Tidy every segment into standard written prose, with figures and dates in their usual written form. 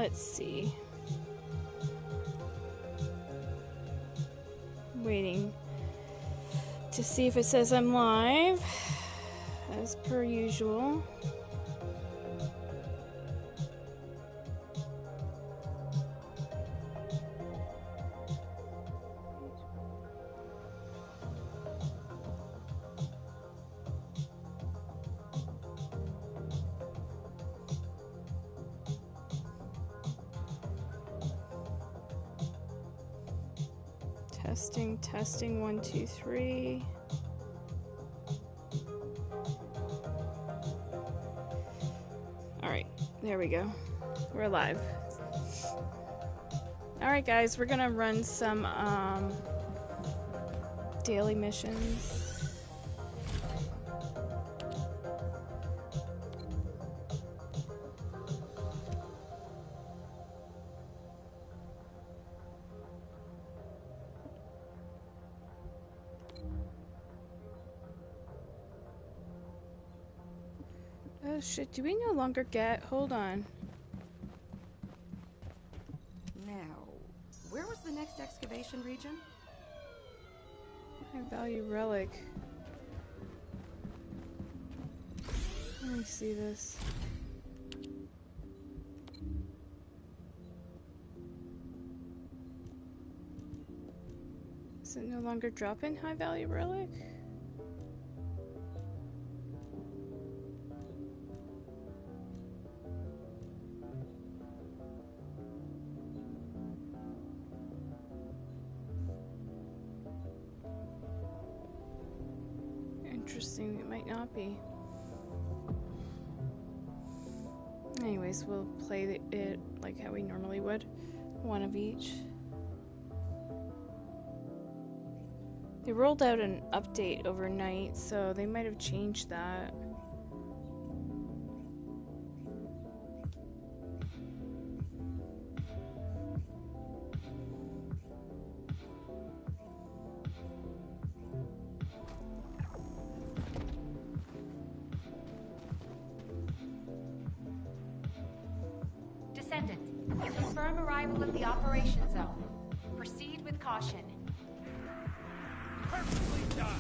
let's see. Waiting to see if it says I'm live, as per usual. Testing, 1, 2, 3. Alright, there we go. We're live. Alright guys, we're gonna run some daily missions. Oh shit, do we no longer get... Hold on. Now, where was the next excavation region? High value relic. Let me see this. Is it no longer dropping high value relic? Interesting, it might not be. Anyways, we'll play it like how we normally would. One of each. They rolled out an update overnight, so they might have changed that. Descendant, confirm arrival at the operation zone. Proceed with caution. Perfectly done!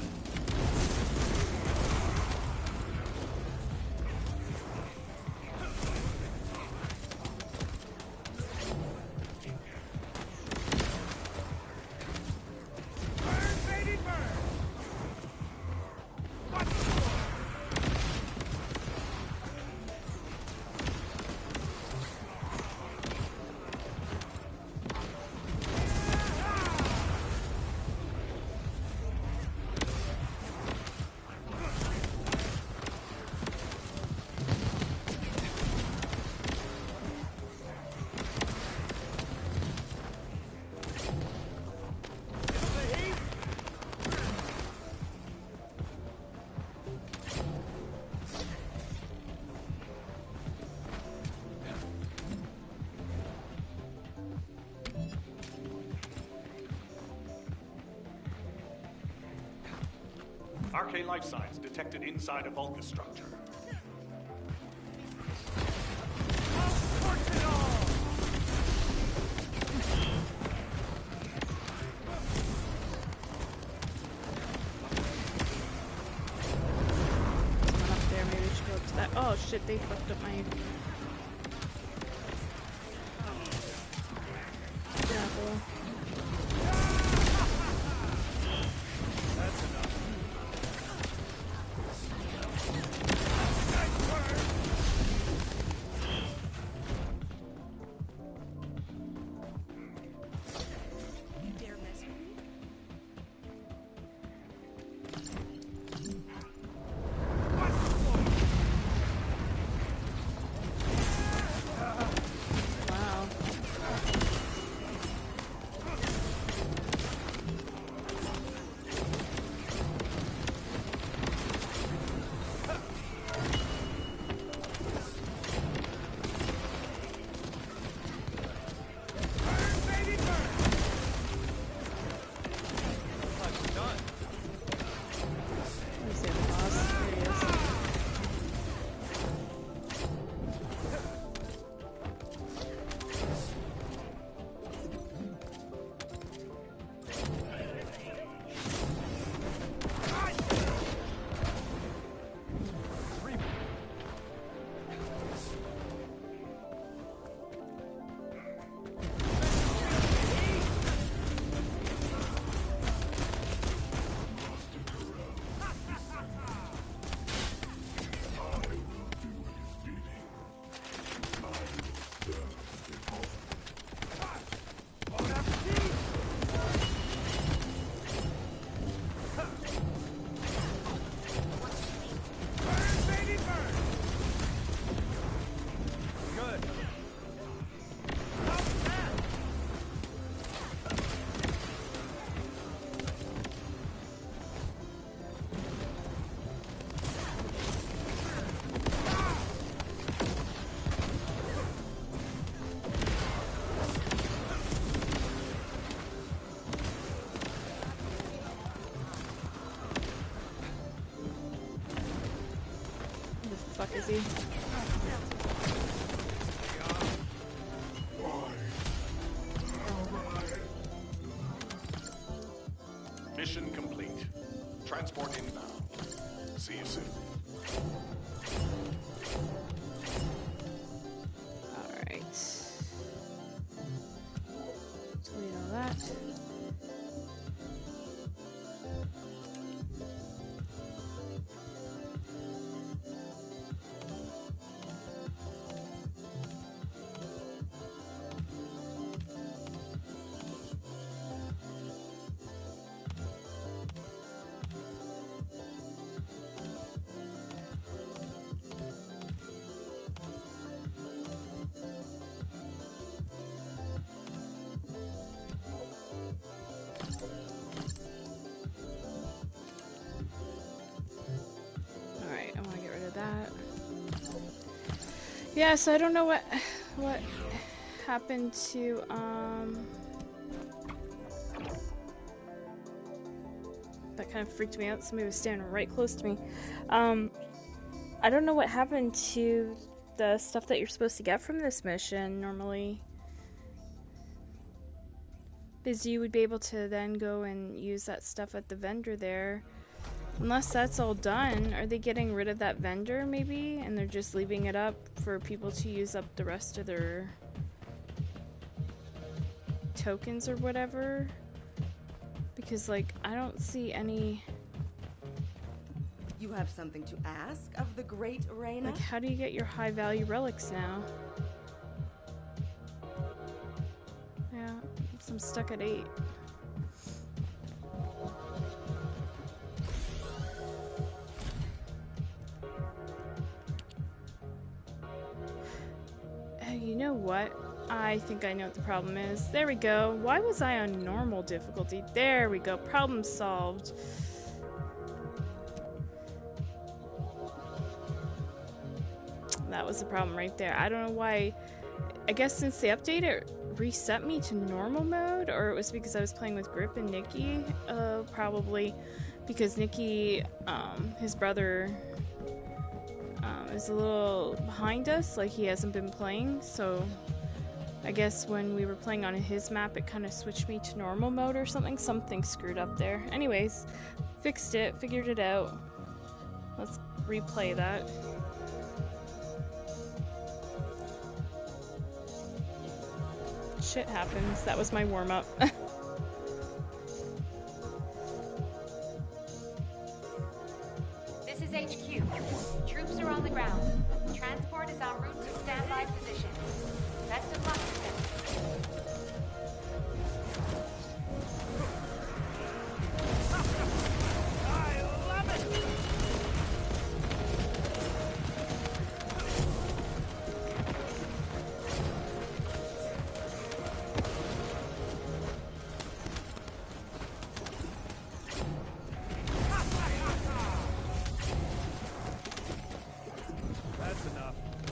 Arcane life signs detected inside a Vulcan structure. Someone up there, maybe we should go up to that. Oh shit, they fucked up my... grapple. fuck is he? Mission complete. Transport inbound. See you soon. Alright. Delete all that. Yeah, so I don't know what happened to that kind of freaked me out. Somebody was standing right close to me. I don't know what happened to the stuff that you're supposed to get from this mission normally. Because you would be able to then go and use that stuff at the vendor there. Unless that's all done, are they getting rid of that vendor maybe? And they're just leaving it up for people to use up the rest of their tokens or whatever? Because, like, I don't see any... You have something to ask of the great Reina? Like, how do you get your high value relics now? Yeah, so I'm stuck at 8. You know what? I think I know what the problem is. There we go. Why was I on normal difficulty? There we go. Problem solved. That was the problem right there. I don't know why. I guess since the update it reset me to normal mode, or it was because I was playing with Grip and Nikki. Probably because Nikki, his brother, is a little behind us, like he hasn't been playing, so I guess when we were playing on his map it kind of switched me to normal mode or something. Something screwed up there. Anyways, fixed it, figured it out. Let's replay that. Shit happens. That was my warm-up. This is HQ. Troops are on the ground. Transport is en route to standby position. Best of luck, Descendant.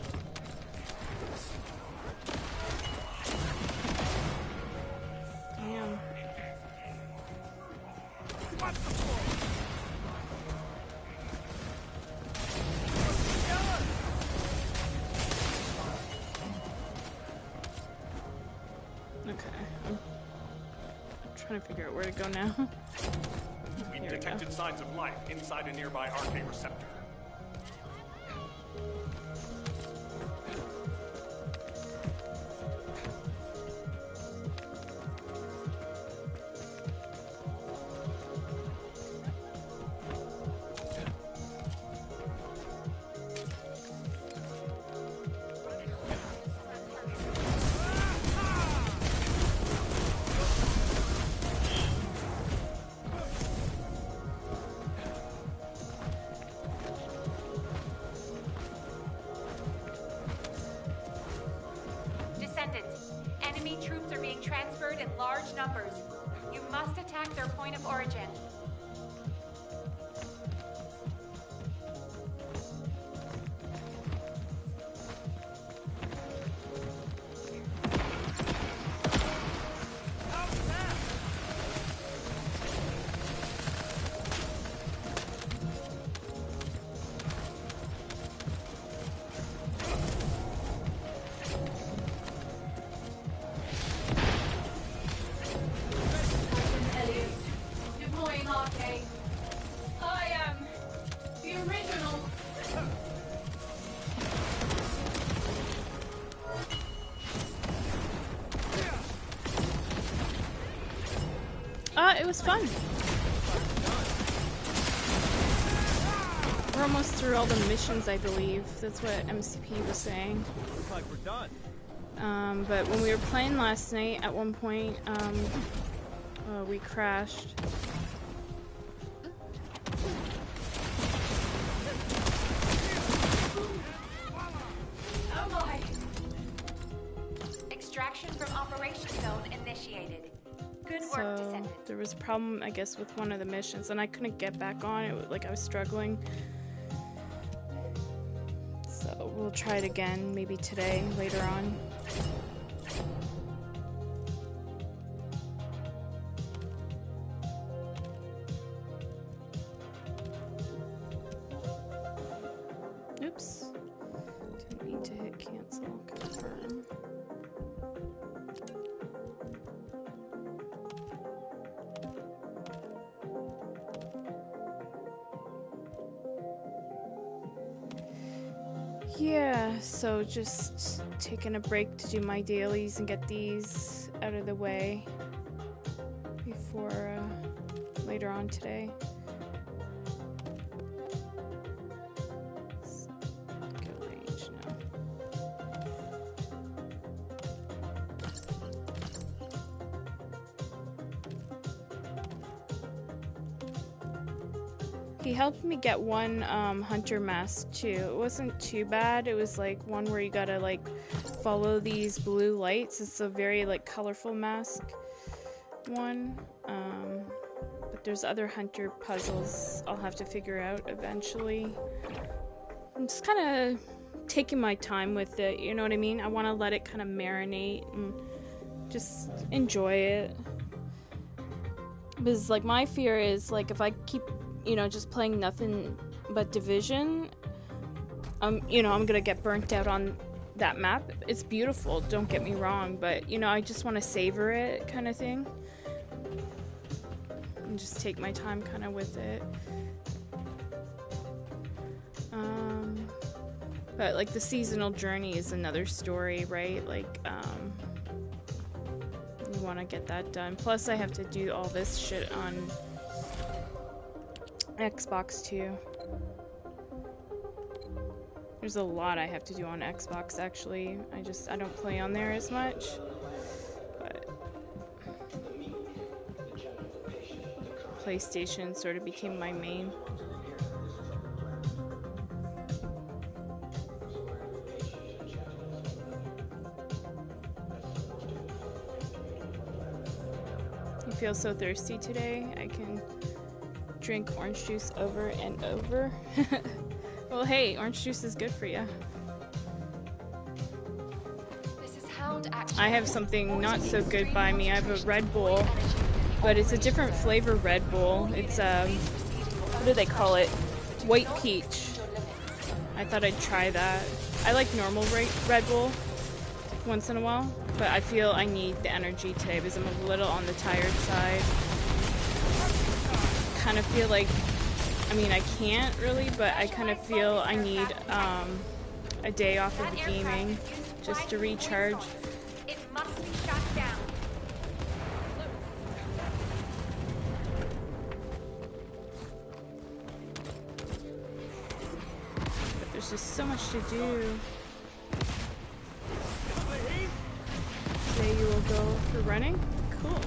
Trying to figure out where to go now. We've detected signs of life inside a nearby RK receptor. Enemy troops are being transferred in large numbers. You must attack their point of origin. fun. We're almost through all the missions, I believe. That's what MCP was saying. Looks like we're done. But when we were playing last night, at one point, we crashed. Oh my! Extraction from operation zone initiated. Good work, So Descendant. there was a problem, I guess, with one of the missions, and I couldn't get back on it. Like I was struggling. So we'll try it again, maybe today, later on. Oops. Didn't mean to hit cancel. Confirm. Yeah, so just taking a break to do my dailies and get these out of the way before later on today. Let's go range now. He helped me get one hunter mask too. It wasn't too bad. It was like one where you gotta like follow these blue lights. It's a very like colorful mask one. But there's other hunter puzzles I'll have to figure out eventually. I'm just kind of taking my time with it, you know what I mean? I want to let it kind of marinate and just enjoy it. Because like my fear is like if I keep just playing nothing but Division, I'm gonna get burnt out on that map. It's beautiful, don't get me wrong, but I just want to savor it kind of thing and just take my time kind of with it. But like the seasonal journey is another story, right? Like you want to get that done. Plus I have to do all this shit on Xbox too. There's a lot I have to do on Xbox actually. I don't play on there as much. But PlayStation sort of became my main. You feel so thirsty today? I can drink orange juice over and over. Well, hey, orange juice is good for you. This is Hound Action. I have something not so good by me. I have a Red Bull, but it's a different flavor Red Bull. It's what do they call it? White peach. I thought I'd try that. I like normal Red Bull once in a while, but I feel I need the energy today because I'm a little on the tired side. Kind of feel like, I can't really, but I kind of feel I need a day off of the gaming just to recharge. It must be shot down. But there's just so much to do. Today you will go for running? Cool.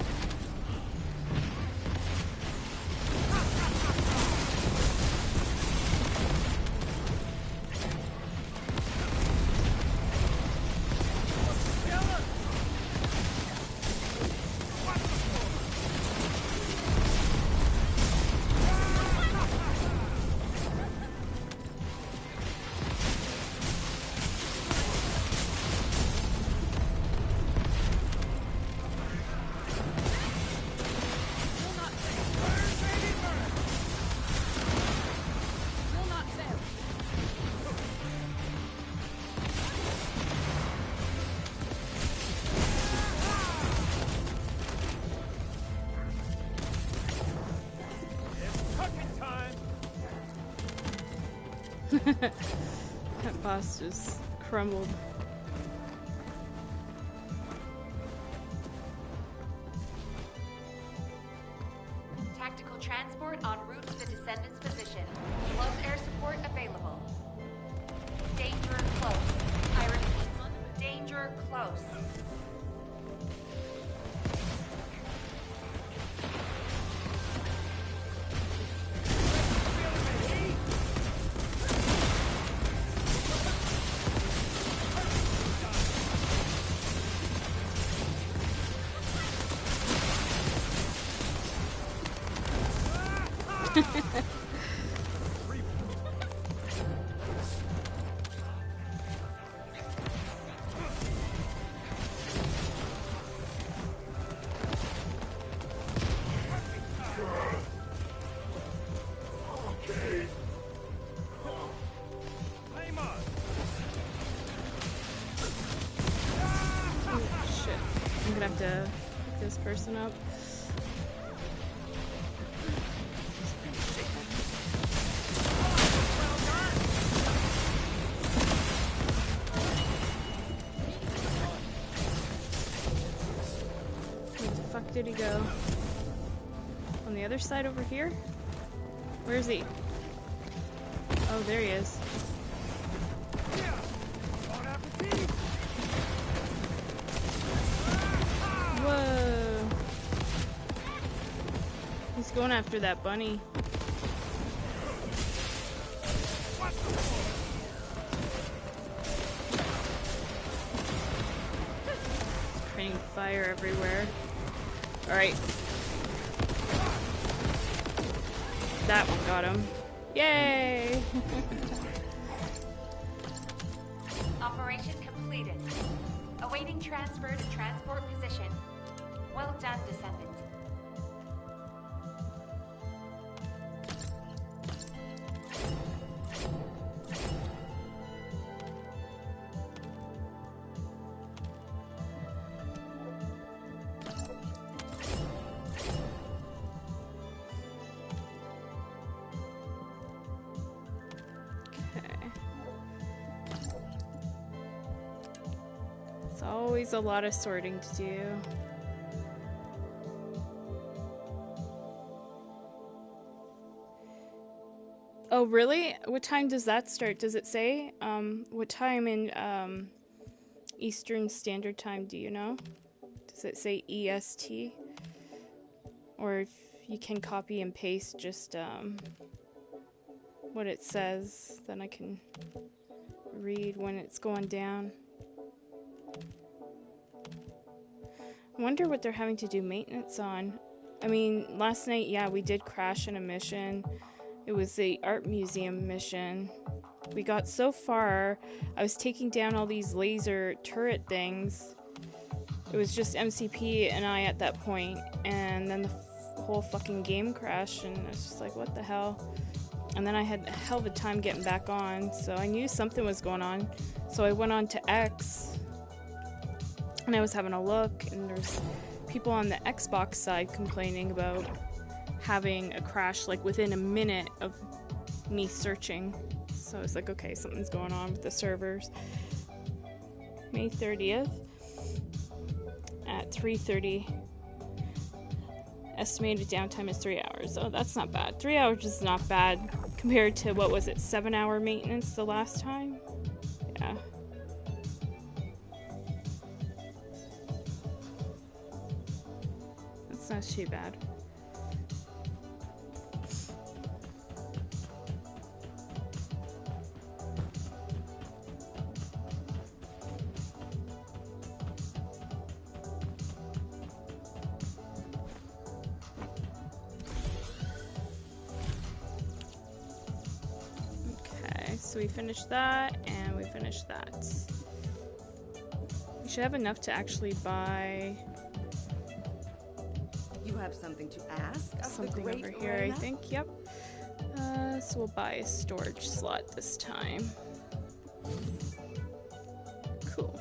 That boss just crumbled. Transport en route to the Descendant's position. Close air support available. Danger close. I repeat, danger close. To pick this person up. Where the fuck did he go? On the other side over here? Where is he? Oh, there he is. Whoa. He's going after that bunny. Spraying fire everywhere. Alright. That one got him. Yay! Operation completed. Awaiting transfer to transport position. Well done, Descendant. It's always a lot of sorting to do. Oh, really? What time does that start? Does it say? What time in Eastern Standard Time, do you know? Does it say EST? Or if you can copy and paste just what it says, then I can read when it's going down. I wonder what they're having to do maintenance on. I mean, last night, yeah, we did crash in a mission. It was the art museum mission. We got so far. I was taking down all these laser turret things. It was just MCP and I at that point, and then the whole fucking game crashed, and I was just like, what the hell? And then I had a hell of a time getting back on, so I knew something was going on. So I went on to X, and I was having a look, and there's people on the Xbox side complaining about having a crash like within a minute of me searching. So I was like, okay, something's going on with the servers. May 30th at 3:30. Estimated downtime is 3 hours. Oh, that's not bad. 3 hours is not bad compared to, what was it, 7-hour maintenance the last time? Yeah. That's not too bad. So we finished that, and we finished that. We should have enough to actually buy... You have something to ask of something the great over here, Reyna? I think. Yep. So we'll buy a storage slot this time. Cool.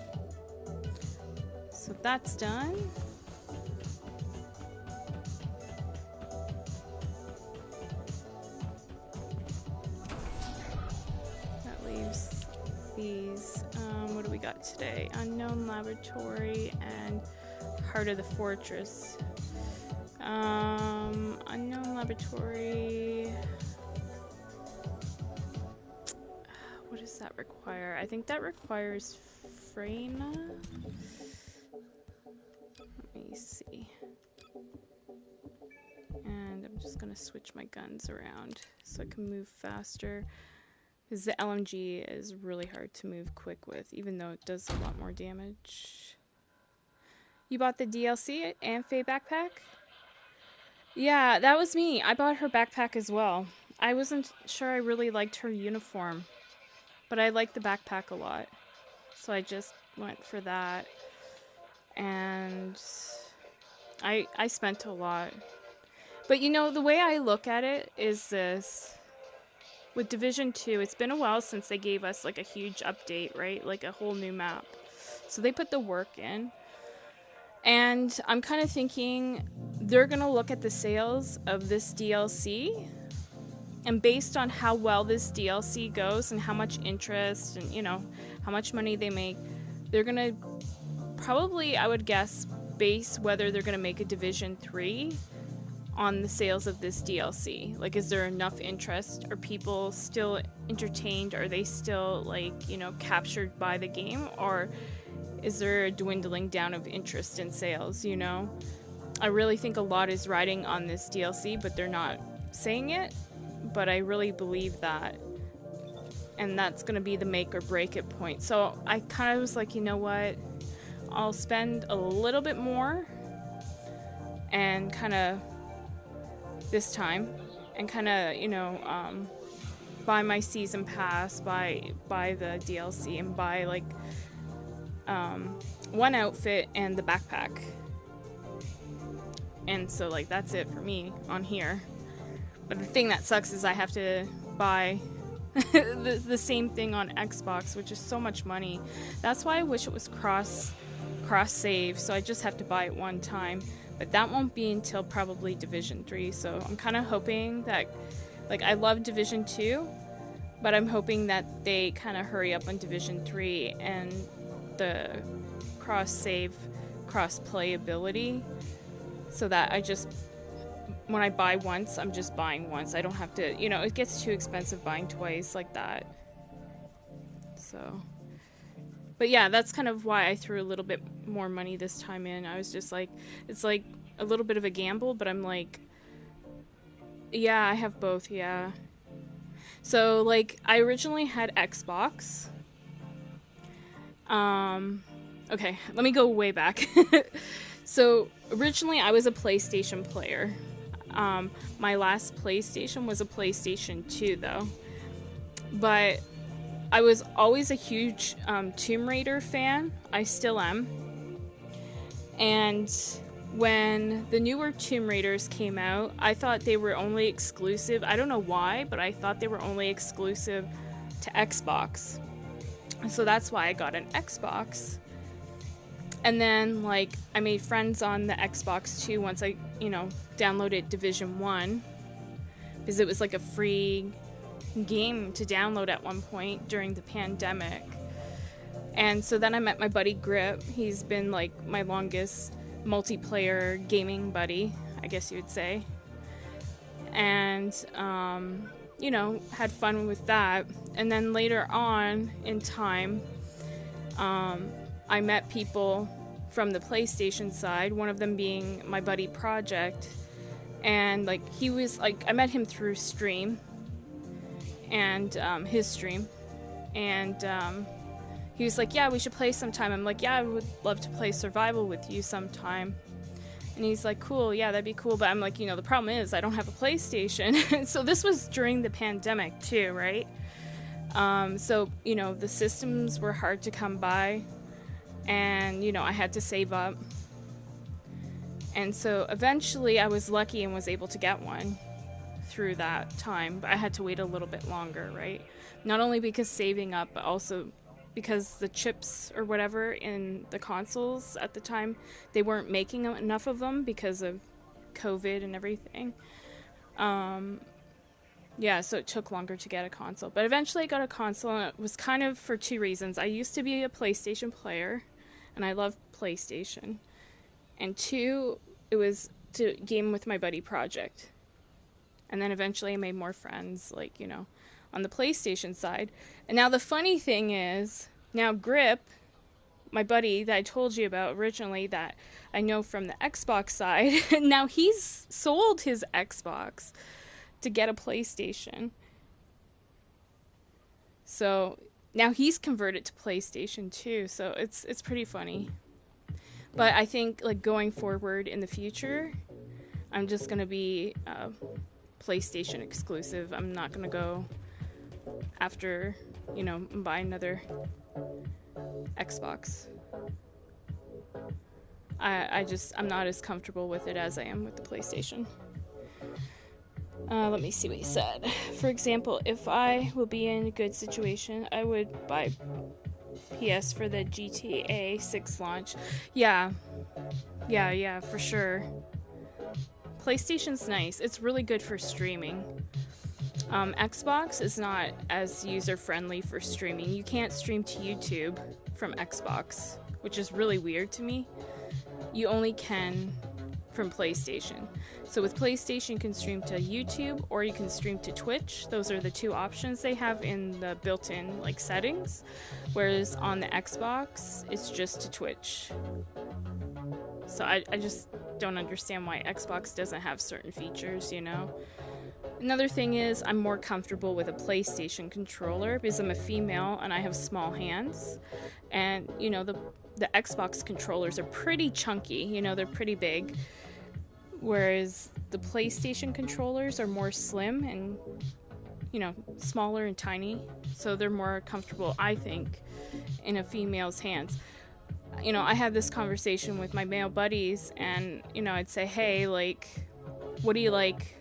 So that's done. That leaves these. What do we got today? Unknown Laboratory and Heart of the Fortress. Unknown laboratory. What does that require? I think that requires Freyna. Let me see. And I'm just gonna switch my guns around so I can move faster. Because the LMG is really hard to move quick with, even though it does a lot more damage. You bought the DLC and Faye backpack? Yeah, that was me. I bought her backpack as well. I wasn't sure I really liked her uniform, but I liked the backpack a lot. So I just went for that. And I spent a lot. But you know, the way I look at it is this. With Division 2, it's been a while since they gave us like a huge update, right? Like a whole new map. So they put the work in. And I'm kind of thinking they're going to look at the sales of this DLC. And based on how well this DLC goes and how much interest and, you know, how much money they make, they're going to probably, I would guess, base whether they're going to make a Division 3 on the sales of this DLC. Like, is there enough interest? Are people still entertained? Are they still, like, you know, captured by the game? Or is there a dwindling down of interest in sales, you know? I really think a lot is riding on this DLC, but they're not saying it. But I really believe that. And that's going to be the make or break it point. So I kind of was like, you know what? I'll spend a little bit more and kind of this time and kind of, you know, buy my season pass, buy the DLC, and buy like one outfit and the backpack. And so like that's it for me on here. But the thing that sucks is I have to buy the same thing on Xbox, which is so much money. That's why I wish it was cross save, so I just have to buy it one time. But that won't be until probably Division 3, so I'm kind of hoping that, like, I love Division 2, but I'm hoping that they kind of hurry up on Division 3 and the cross save, cross playability, so that I just, when I buy once, I'm just buying once. I don't have to, you know, it gets too expensive buying twice like that. So, but yeah, that's kind of why I threw a little bit more money this time in. I was just like, it's like a little bit of a gamble, but I'm like, yeah, I have both, yeah. So, like, I originally had Xbox. Okay, let me go way back. So, originally I was a PlayStation player. My last PlayStation was a PlayStation 2, though. But I was always a huge Tomb Raider fan. I still am. And when the newer Tomb Raiders came out, I thought they were only exclusive. I don't know why, but I thought they were only exclusive to Xbox. And so that's why I got an Xbox. And then, like, I made friends on the Xbox too once I, you know, downloaded Division 1. Because it was like a free game to download at one point during the pandemic. And so then I met my buddy Grip. He's been like my longest multiplayer gaming buddy, I guess you would say. And, you know, had fun with that. And then later on in time, I met people from the PlayStation side, one of them being my buddy Project. And, like, he was, like, I met him through stream. And, his stream. And, he was like, yeah, we should play sometime. I'm like, yeah, I would love to play survival with you sometime. And he's like, cool, yeah, that'd be cool. But I'm like, you know, the problem is I don't have a PlayStation. So this was during the pandemic too, right? So, you know, the systems were hard to come by. And, you know, I had to save up. And so eventually I was lucky and was able to get one through that time. But I had to wait a little bit longer, right? Not only because saving up, but also because the chips or whatever in the consoles at the time, they weren't making enough of them because of COVID and everything. Yeah, so it took longer to get a console. But eventually I got a console, and it was kind of for two reasons. I used to be a PlayStation player, and I love PlayStation. And two, it was to game with my buddy project. And then eventually I made more friends, like, you know, on the PlayStation side. And now the funny thing is, now Grip, my buddy that I told you about originally that I know from the Xbox side, now he's sold his Xbox to get a PlayStation. So now he's converted to PlayStation too, so it's pretty funny. But I think like going forward in the future, I'm just gonna be PlayStation exclusive. I'm not gonna go after, you know, buy another Xbox. I'm not as comfortable with it as I am with the PlayStation. Let me see what he said. For example, if I will be in a good situation, I would buy PS for the GTA 6 launch. Yeah, for sure. PlayStation's nice. It's really good for streaming. Xbox is not as user-friendly for streaming. You can't stream to YouTube from Xbox, which is really weird to me. You only can from PlayStation. So with PlayStation, you can stream to YouTube or you can stream to Twitch. Those are the two options they have in the built-in like settings. Whereas on the Xbox, it's just to Twitch. So I just don't understand why Xbox doesn't have certain features, you know? Another thing is I'm more comfortable with a PlayStation controller because I'm a female and I have small hands. And, you know, the Xbox controllers are pretty chunky, you know, they're pretty big. Whereas the PlayStation controllers are more slim and, you know, smaller and tiny. So they're more comfortable, I think, in a female's hands. You know, I had this conversation with my male buddies and, you know, I'd say, hey, like, what do you like?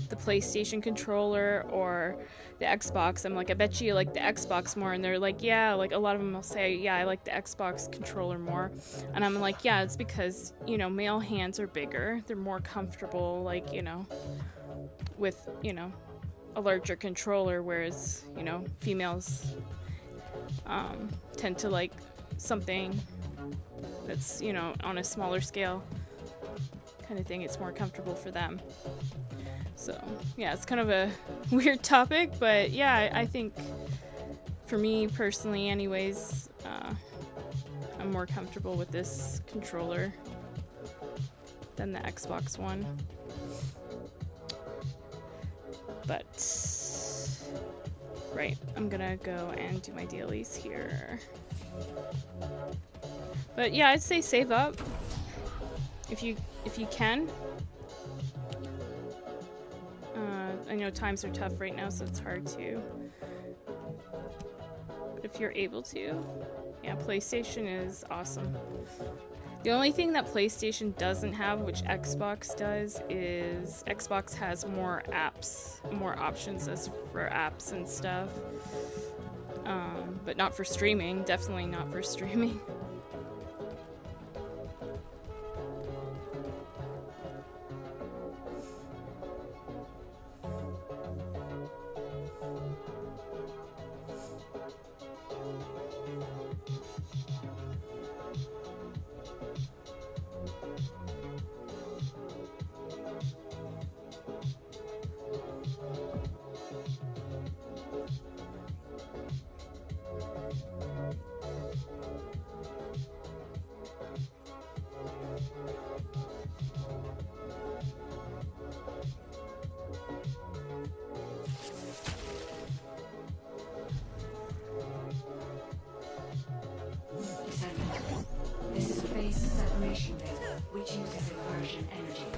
The PlayStation controller or the Xbox? I'm like, I bet you like the Xbox more. And they're like, yeah, like a lot of them will say, yeah, I like the Xbox controller more. And I'm like, yeah, it's because, you know, male hands are bigger. They're more comfortable, like, you know, with, you know, a larger controller, whereas, you know, females tend to like something that's, you know, on a smaller scale kind of thing. It's more comfortable for them. So, yeah, it's kind of a weird topic, but yeah, I think for me personally anyways, I'm more comfortable with this controller than the Xbox One. But, right, I'm gonna go and do my dailies here. But yeah, I'd say save up if you can. I know times are tough right now, so it's hard to. But if you're able to, yeah, PlayStation is awesome. The only thing that PlayStation doesn't have, which Xbox does, is Xbox has more apps, more options as for apps and stuff. But not for streaming, definitely not for streaming. This is a phase separation layer, which uses inversion energy.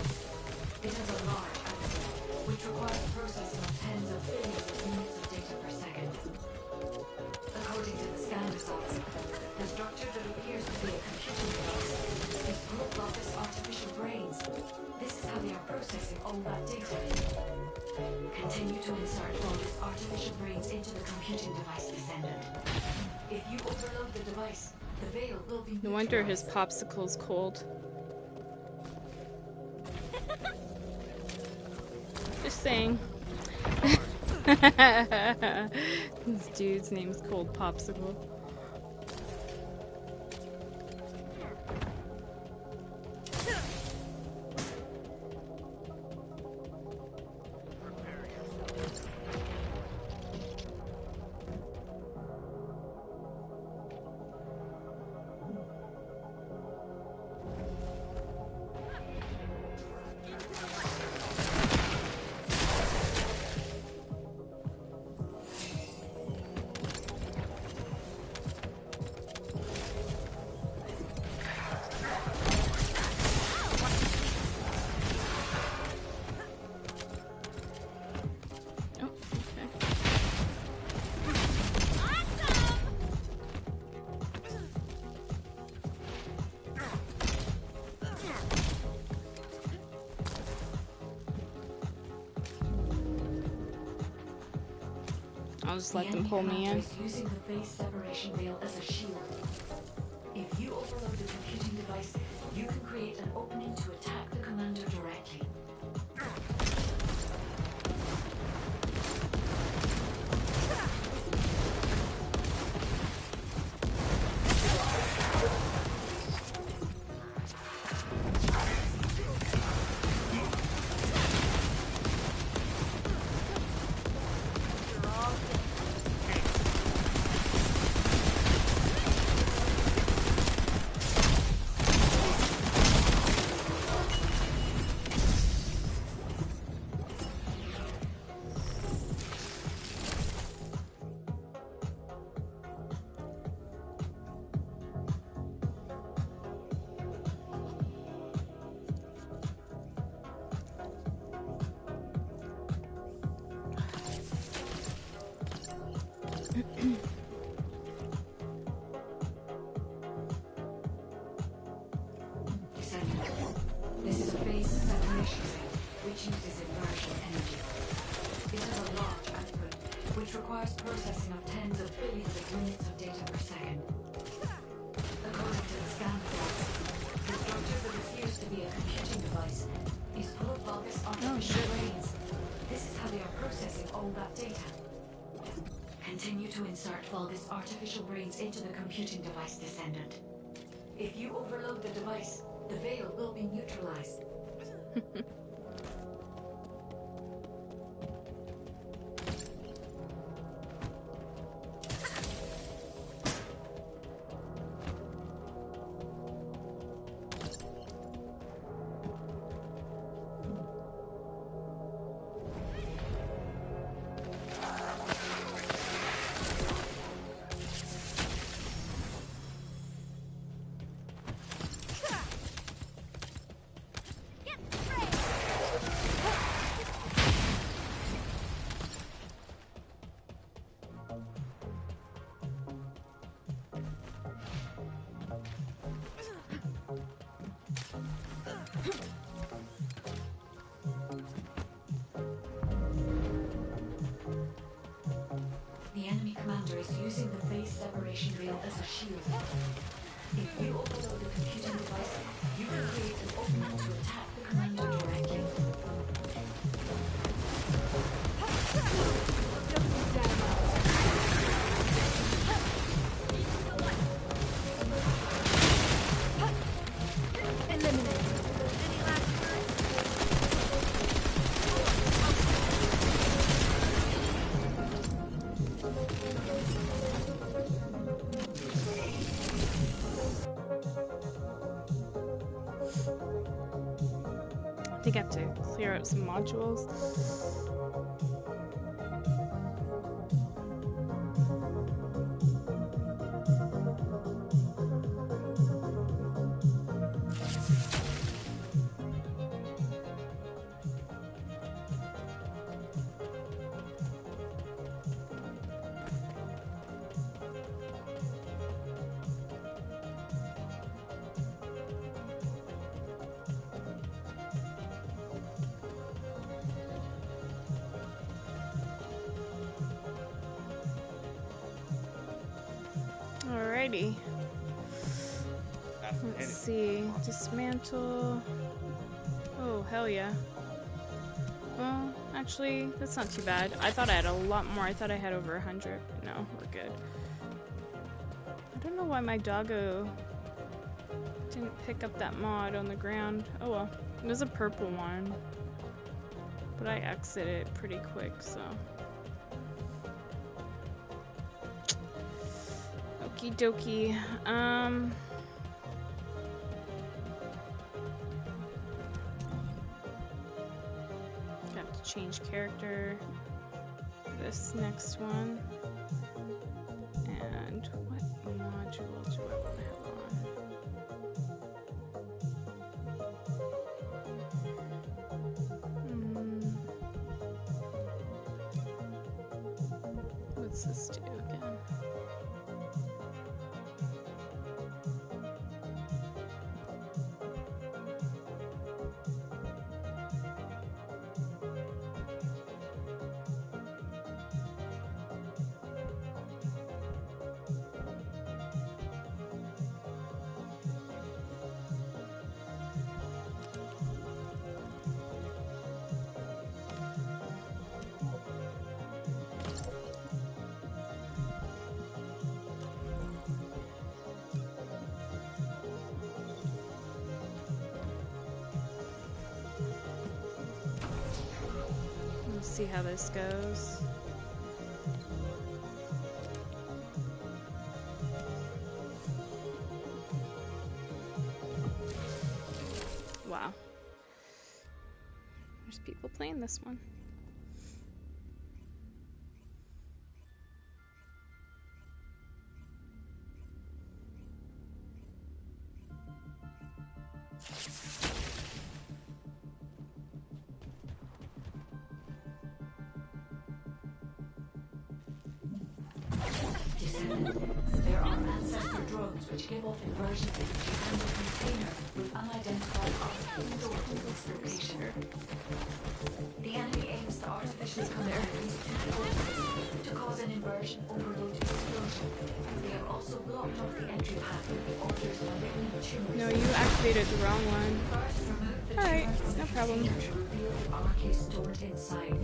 It has a large output, which requires processing of tens of billions of units of data per second. According to the scan results, the structure that appears to be a computing device is grouped off as artificial brains. This is how they are processing all that data. Continue to insert all these artificial brains into the computing device, Descendant. If you overload the device, the veil will be No wonder his popsicle's cold. Just saying. This dude's name's Cold Popsicle. I'll just The let them enemy pull me commander in. is using the phase separation veil as a shield. If you overload the computing device, you can create an opening to attack the commander directly. Descendant. This is a phase separation veil, which uses inversion energy. It has a large output, which requires processing of tens of billions of units of data per second. According to the scan plots, the structure that appears to be a computing device is full of bulbous artificial brains. This is how they are processing all that data. Continue to insert bulbous artificial brains into the computing device, Descendant. If you overload the device, the veil will be neutralized. The enemy commander is using the phase separation veil as a shield. If you overload the computing device, you can create an opening to attack the commander directly. I think I have to clear out some modules. Alrighty. Let's see. Dismantle. Oh, hell yeah. Well, actually, that's not too bad. I thought I had a lot more. I thought I had over 100. But no, we're good. I don't know why my doggo didn't pick up that mod on the ground. Oh well. It was a purple one. But I exited pretty quick, so. Okie dokie. Got to change character. This next one. And what module do I want to have on? What's this do again? see how this goes. Wow. There's people playing this one. Descendant, there are ancestor drones which give off inversion energy and a container with unidentified objects stored in this location. The enemy aims to artificially combine these two forces to cause an inversion overload explosion. They have also blocked off the entry path with the orders malignant tumors. No, you activated the wrong one. First, remove the Alright, tumor from no the problem. container to reveal the RK stored inside.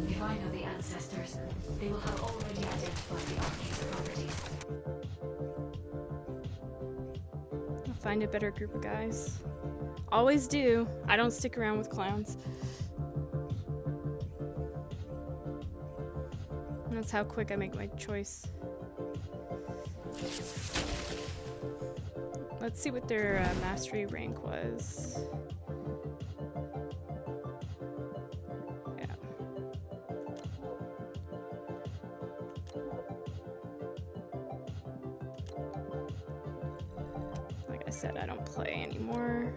If I know the ancestors, they will have already identified the RK's properties. I'll find a better group of guys. Always do. I don't stick around with clowns. And that's how quick I make my choice. Let's see what their mastery rank was. Yeah. Like I said, I don't play anymore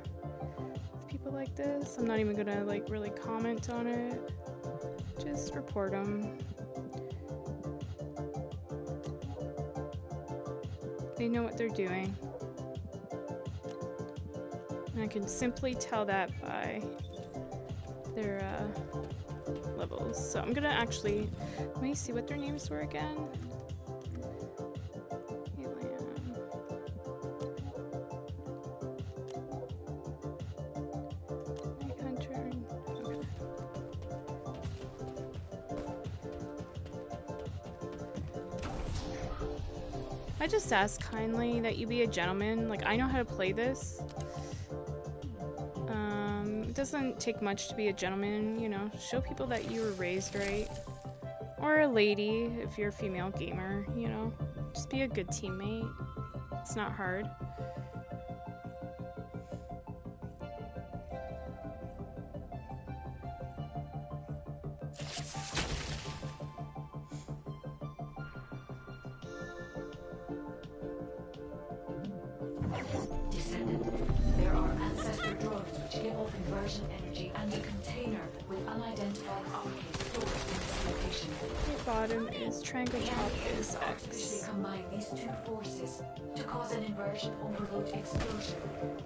with people like this. I'm not even gonna like really comment on it. Just report them. They know what they're doing. And I can simply tell that by their levels. So I'm gonna actually, let me see what their names were again. Alien. Night Hunter. Okay. I just ask kindly that you be a gentleman. Like, I know how to play this. It doesn't take much to be a gentleman, you know. Show people that you were raised right. Or a lady, if you're a female gamer, you know. Just be a good teammate. It's not hard. Descendant, there are ancestor drones which give off inversion energy and a container with unidentified RK stored in this location. The bottom is triangle, The top enemy aims is to artificially X. combine these two forces to cause an inversion overload explosion.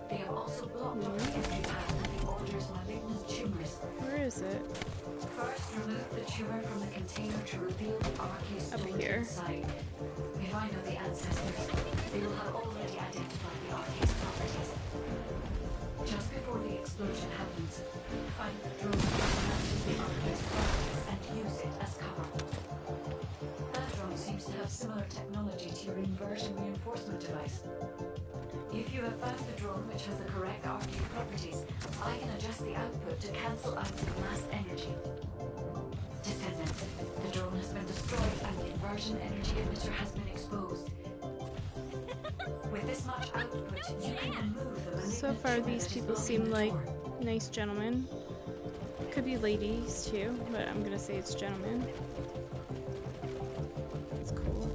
They have also blocked off the entry path and the order's malignant tumors. Where is it? First, remove the tumor from the container to reveal the RK Up stored here. inside. If I know the ancestors, they will have already identified the RK's properties. Just before the explosion happens, find the drone that matches the RK's properties and use it as cover. That drone seems to have similar technology to your inversion reinforcement device. If you have found the drone which has the correct RK properties, I can adjust the output to cancel out the last energy. Descendant, the drone has been destroyed and the inversion energy emitter has been exposed. With this much output, you can remove the malignant So far, tumor these that is people blocking seem the like door. nice gentlemen. Could be ladies too, but I'm gonna say it's gentlemen. It's cool.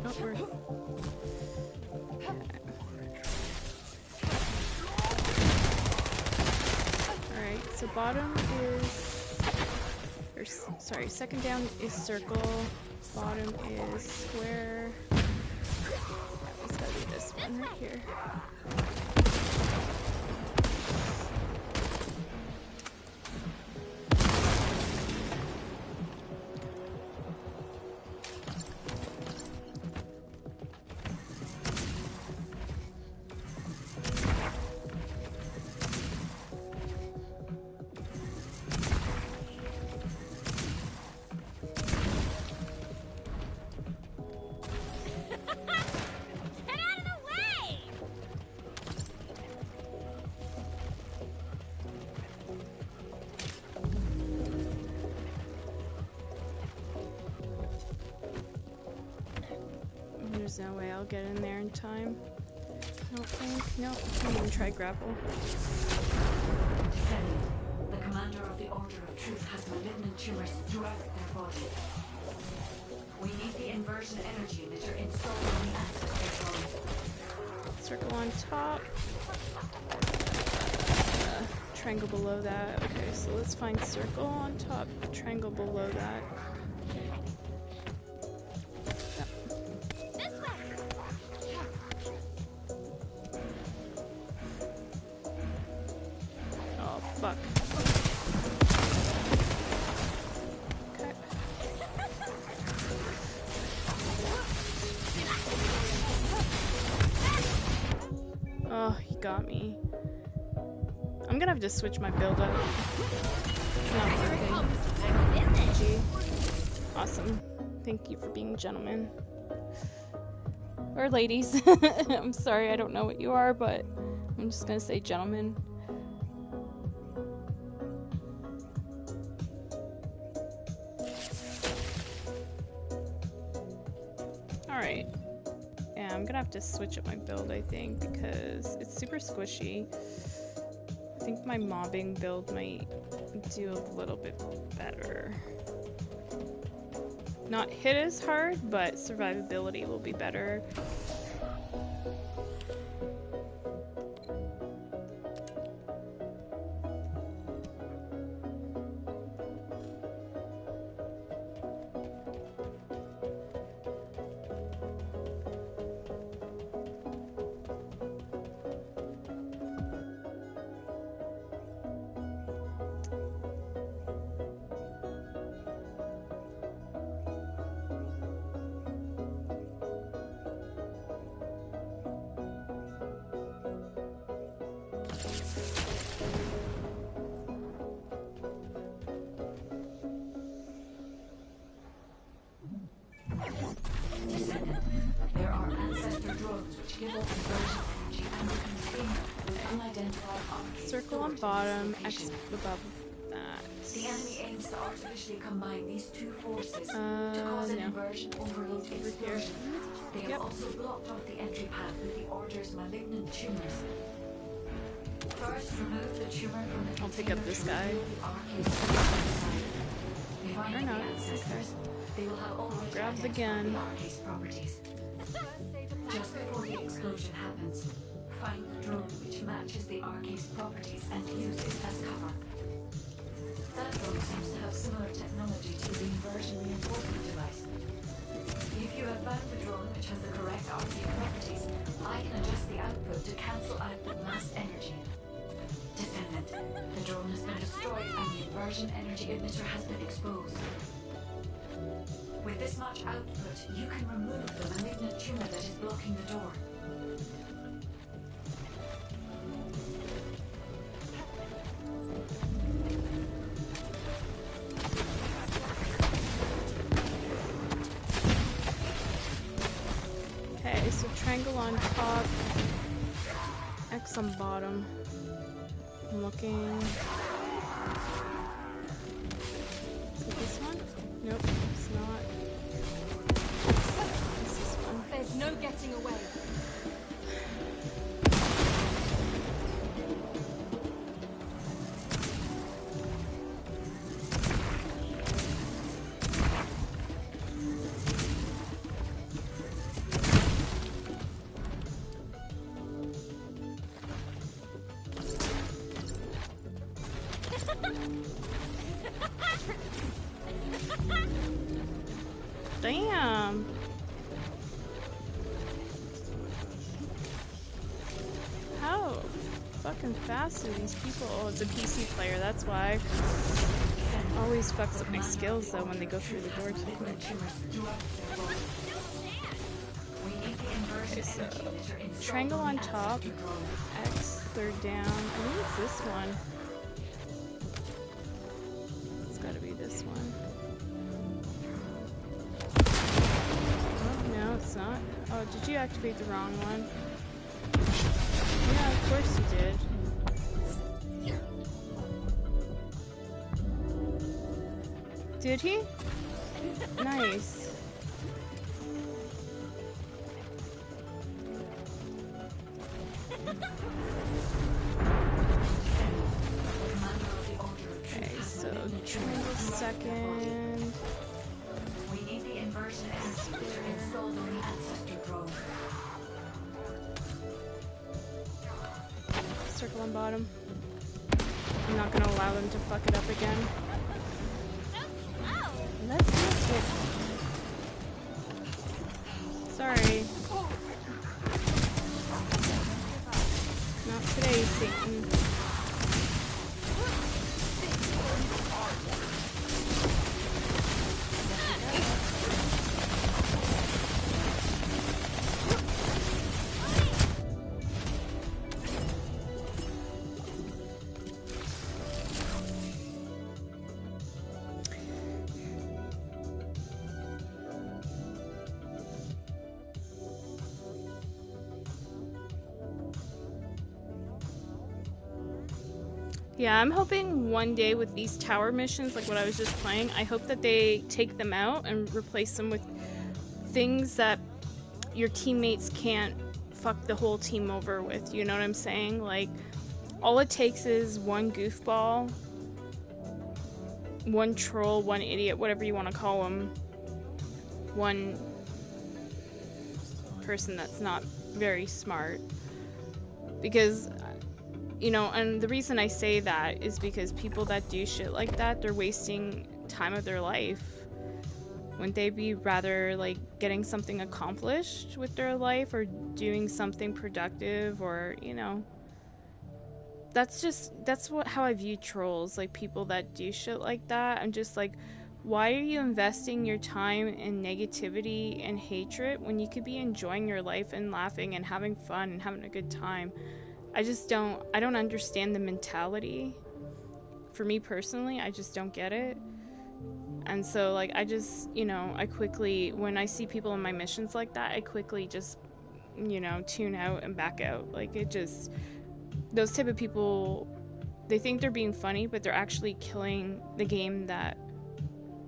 Oh, we're... Alright, so bottom is... Or, sorry, second down is circle, bottom is square. It's gotta be this one right here. There's no way I'll get in there in time. I don't think. No, I can't even try grapple. Descendant, the commander of the Order of Truth has malignant tumors throughout their body. We need the inversion energy emitter installed on the ancestor drone. Circle on top. Triangle below that. Okay, so let's find circle on top, triangle below that. Oh, fuck. Okay. Oh, he got me. I'm gonna have to switch my build up. Not working. GG. Awesome. Thank you for being gentlemen. Or ladies. I'm sorry, I don't know what you are, but I'm just gonna say gentlemen. Alright. Yeah, I'm gonna have to switch up my build, I think, because it's super squishy. I think my mobbing build might do a little bit better. Not hit as hard, but survivability will be better. Descendant, there are ancestor drones which give off inversion energy and a container with unidentified arcades. Circle on bottom, X above that. The enemy aims to artificially combine these two forces to cause an no. inversion overload Over here. explosion. They have Yep. also blocked off the entry path with the Order's malignant tumors. First, remove the tumor from the I'll pick up this guy. Behind Or the not. ancestors, they will have already Grab the identified gun. the arcade properties. Just before the explosion happens, find the drone which matches the arcade's properties and use it as cover. That drone seems to have similar technology to the inversion reinforcement device. If you have found the drone which has the correct arcade properties, I can adjust the output to cancel out the blast energy. Descendant, the drone has been destroyed and the inversion energy emitter has been exposed. With this much output, you can remove the malignant tumor that is blocking the door. Okay, so triangle on top, X on bottom. I'm looking. Is it this one? Nope, it's not. It's this one. There's no getting away. Damn! How fucking fast are these people? Oh, it's a PC player, that's why. Always fucks up my skills though when they go through the door too quick. Okay, so triangle on top, X third down. I think it's this one. It's gotta be this one. Oh, no, it's not. Oh, did you activate the wrong one? Yeah, of course you did. Did he? Nice. on bottom. I'm not gonna allow them to fuck it up again. Let's miss it. Sorry. Not today, Satan. Yeah, I'm hoping one day with these tower missions, like what I was just playing, I hope that they take them out and replace them with things that your teammates can't fuck the whole team over with, you know what I'm saying? Like, all it takes is one goofball, one troll, one idiot, whatever you want to call them, one person that's not very smart. Because, you know, and the reason I say that is because people that do shit like that, they're wasting time of their life. Wouldn't they be rather like getting something accomplished with their life or doing something productive, or, you know, that's how I view trolls, like people that do shit like that. I'm just like, why are you investing your time in negativity and hatred when you could be enjoying your life and laughing and having fun and having a good time? I don't understand the mentality. For me personally, I just don't get it. And so, like, I just, you know, I quickly, when I see people in my missions like that, I quickly just, you know, tune out and back out. Like, it just, those type of people, they think they're being funny, but they're actually killing the game that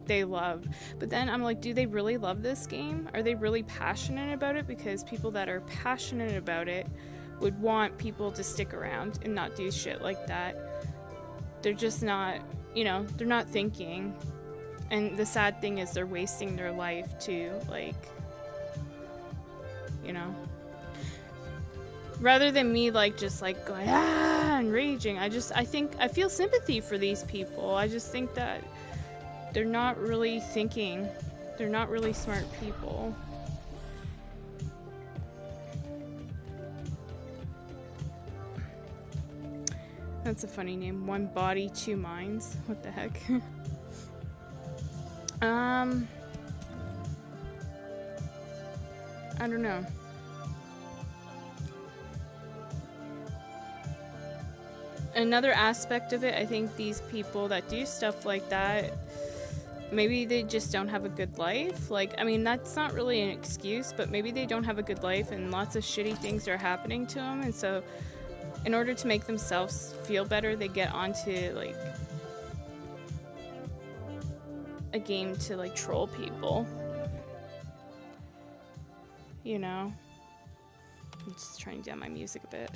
they love. But then I'm like, do they really love this game? Are they really passionate about it? Because people that are passionate about it would want people to stick around and not do shit like that. They're just not, you know, they're not thinking. And the sad thing is they're wasting their life too, like, you know. Rather than me, like, just, like, going, and raging, I feel sympathy for these people. I just think that they're not really thinking. They're not really smart people. That's a funny name. One body, two minds. What the heck? I don't know. Another aspect of it, I think these people that do stuff like that, maybe they just don't have a good life. Like, I mean, that's not really an excuse, but maybe they don't have a good life and lots of shitty things are happening to them, and so in order to make themselves feel better, they get onto, like, a game to, like, troll people. You know? I'm just turning down my music a bit.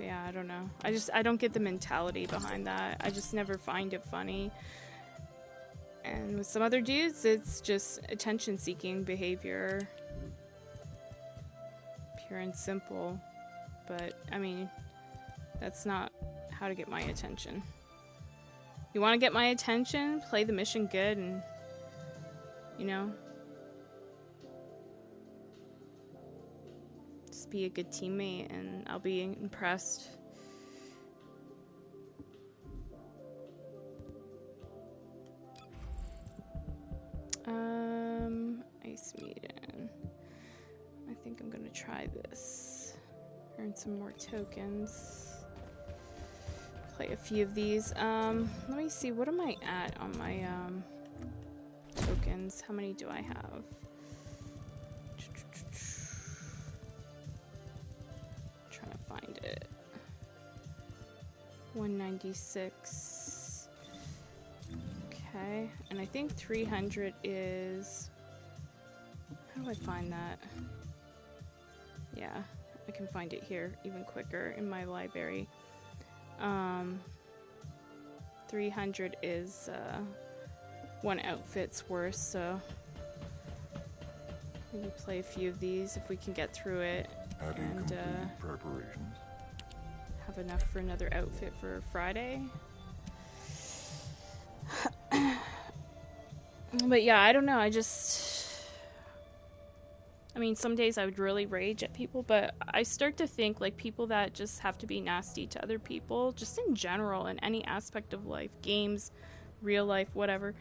Yeah, I don't know. I don't get the mentality behind that. I just never find it funny. And with some other dudes, it's just attention-seeking behavior. Pure and simple. But, I mean, that's not how to get my attention. You want to get my attention? Play the mission good and, you know, just be a good teammate and I'll be impressed. Ice Maiden. I think I'm gonna try this. Earn some more tokens. Play a few of these. Let me see, what am I at on my tokens? How many do I have? Trying to find it. 196. Okay, and I think 300 is... How do I find that? Yeah, I can find it here even quicker in my library. 300 is one outfit's worth, so Maybe play a few of these if we can get through it. Have you And completed preparations? have enough for another outfit for Friday. But yeah, I don't know. I mean, some days I would really rage at people, but I start to think like people that just have to be nasty to other people, just in general, in any aspect of life, games, real life, whatever.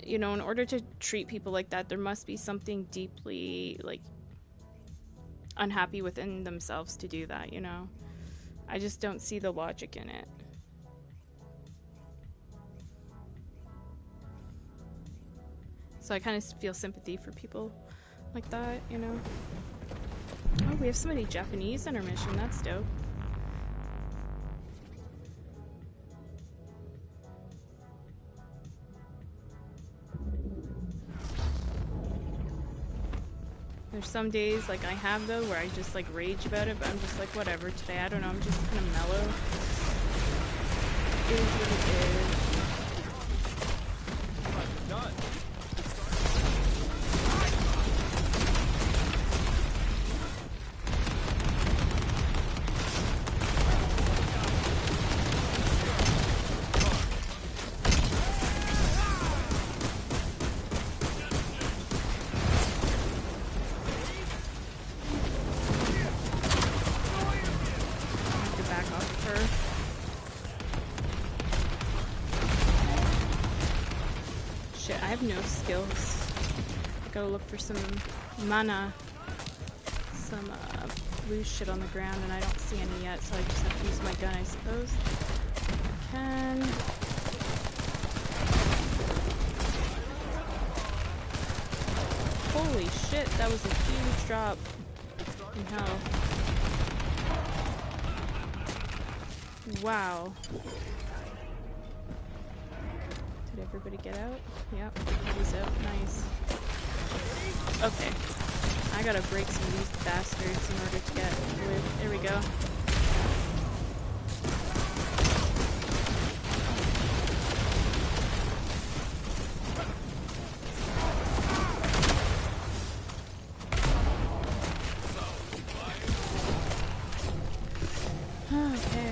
You know, in order to treat people like that, there must be something deeply, like, unhappy within themselves to do that, you know? I just don't see the logic in it. So I kind of feel sympathy for people like that, you know? Oh, we have somebody Japanese in our mission. That's dope. There's some days, like I have though, where I just like rage about it, but I'm just like, whatever, today, I don't know, I'm just kind of mellow. It is what it is. No skills. I gotta look for some mana, some blue shit on the ground, and I don't see any yet, so I just have to use my gun, I suppose. I can. Holy shit, that was a huge drop in health. Wow. Did everybody get out? Yep, everybody's out. Nice. Okay. I gotta break some of these bastards in order to get with. There we go. Okay.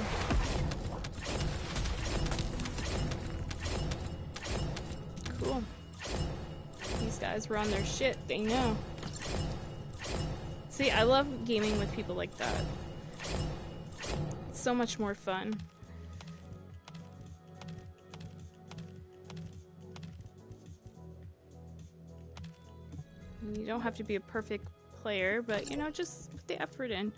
Cool. These guys were on their shit, they know. See, I love gaming with people like that. It's so much more fun. You don't have to be a perfect player, but you know, just put the effort in.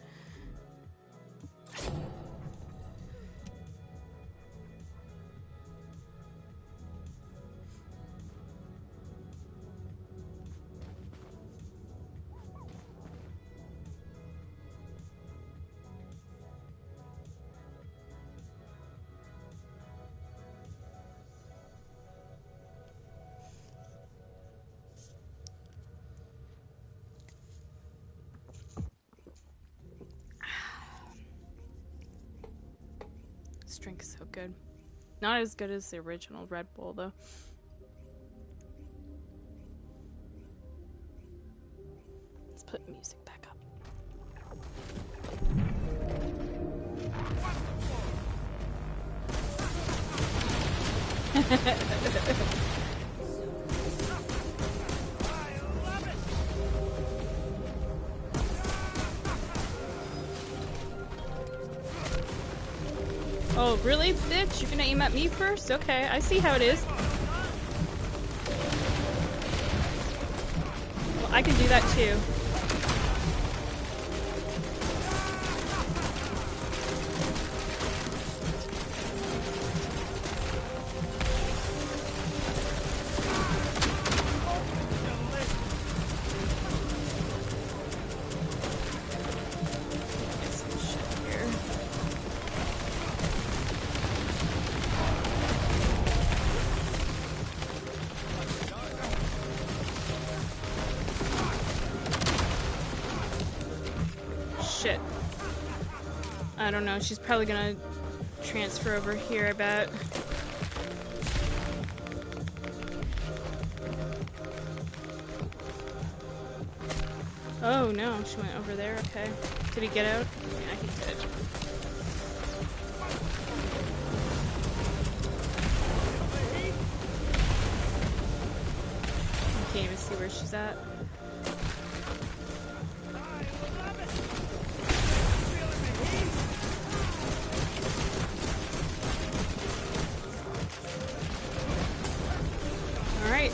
This drink is so good. Not as good as the original Red Bull, though. Let's put music back up. Oh, really, bitch? You're gonna aim at me first? Okay, I see how it is. Well, I can do that too. Shit. I don't know, she's probably gonna transfer over here, I bet. Oh no, she went over there. Okay. Did he get out? Yeah, he did. I can't even see where she's at. Alright.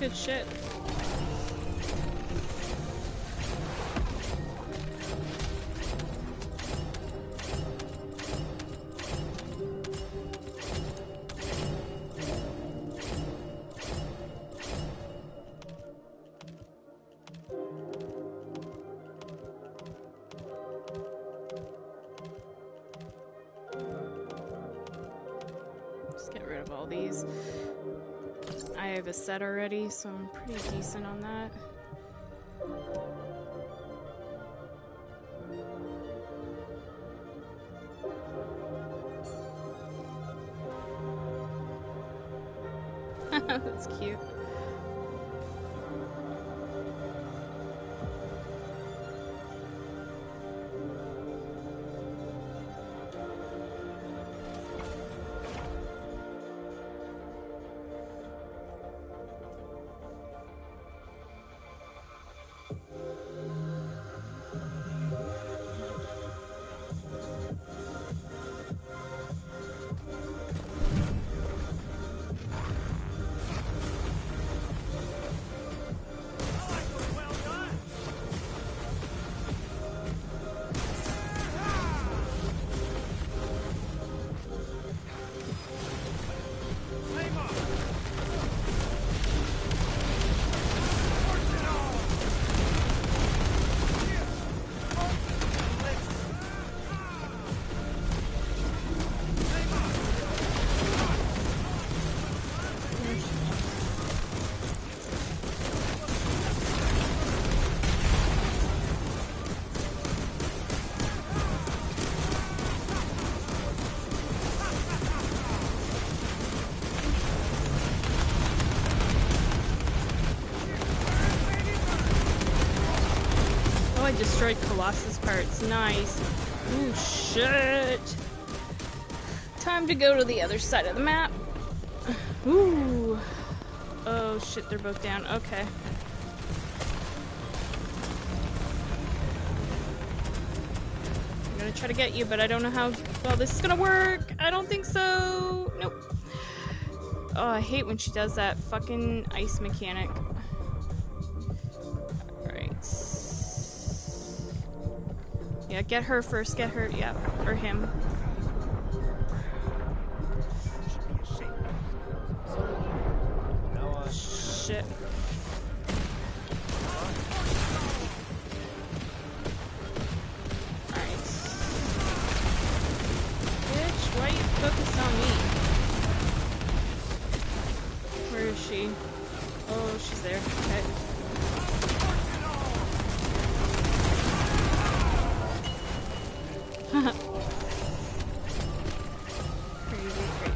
Good shit. Just get rid of all these. I have a set already, so I'm pretty decent on that. That's cute. I destroyed Colossus parts. Nice. Ooh, shit. Time to go to the other side of the map. Ooh. Oh, shit, they're both down. Okay. I'm gonna try to get you, but I don't know how well this is gonna work. I don't think so. Nope. Oh, I hate when she does that fucking ice mechanic. Yeah, get her first, get her, yeah, or him. Shit. Alright. Bitch, why are you focused on me? Where is she? Oh, she's there. Okay. Crazy, crazy.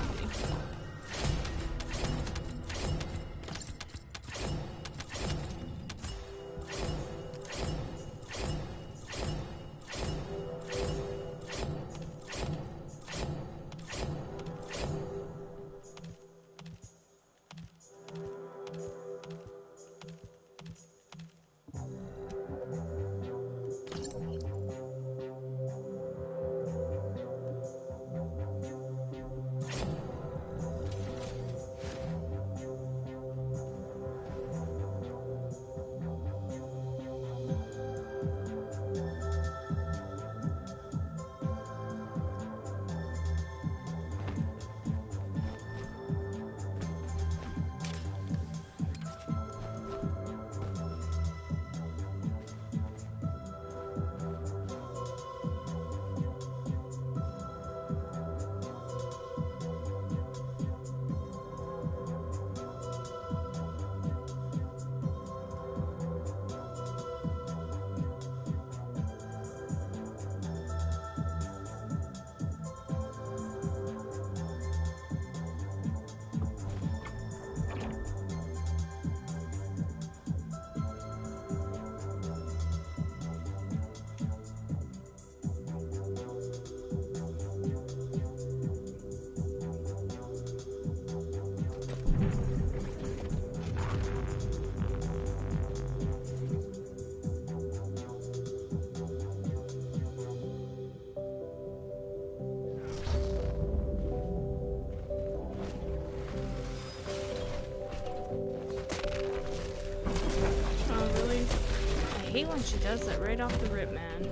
hate when she does that right off the rip, man.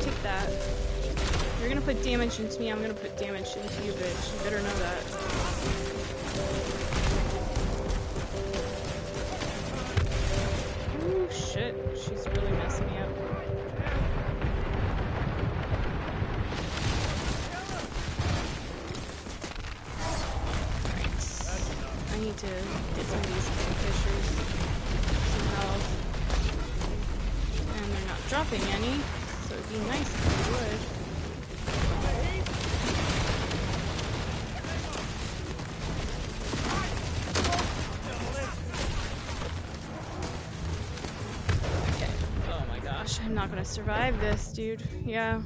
Take that. You're gonna put damage into me, I'm gonna put damage into you, bitch. You better know that. Ooh, shit. She's really messing me up. I need to get some of these fishers some health. And they're not dropping any, so it'd be nice if they would. Okay. Oh my gosh, I'm not gonna survive this, dude. Yeah.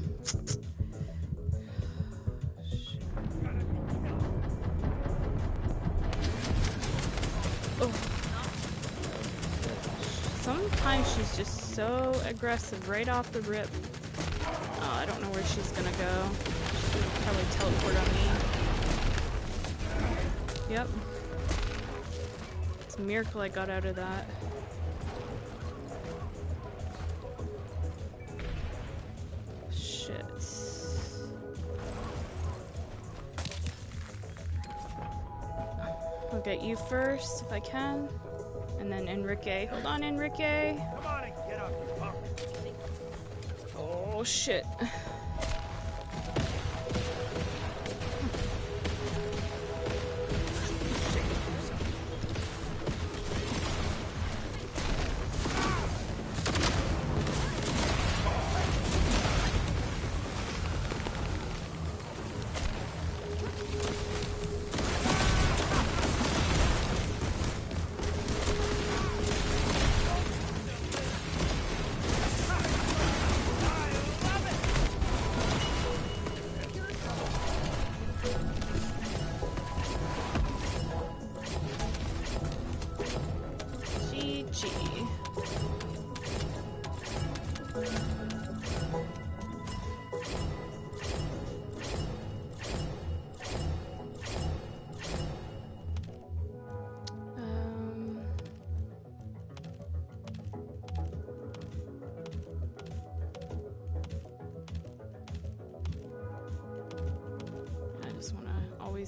Sometimes she's just so aggressive right off the rip. Oh, I don't know where she's gonna go. She'll probably teleport on me. Yep. It's a miracle I got out of that. Shit. I'll get you first if I can. And then Enrique. Hold on, Enrique. Come on and get up, you punk. Oh, shit.